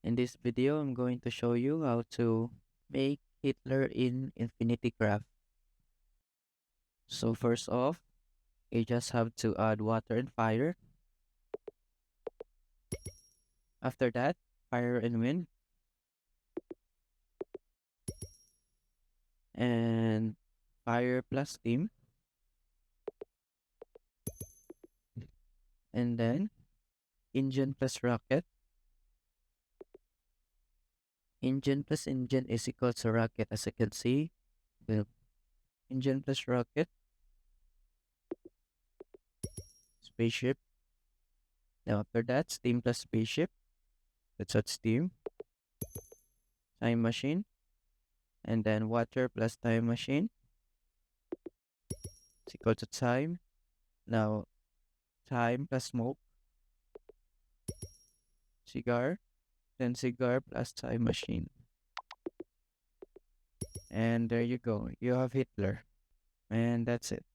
In this video, I'm going to show you how to make Hitler in Infinity Graph. So first off, you just have to add water and fire. After that, fire and wind. And fire plus steam. And then engine plus rocket. Engine plus engine is equal to rocket, as you can see. Well, engine plus rocket. Spaceship. Now after that, steam plus spaceship. That's what steam. Time machine. And then water plus time machine is equal to time. Now time plus smoke. Cigar. Then cigar plus time machine. And there you go. You have Hitler. And that's it.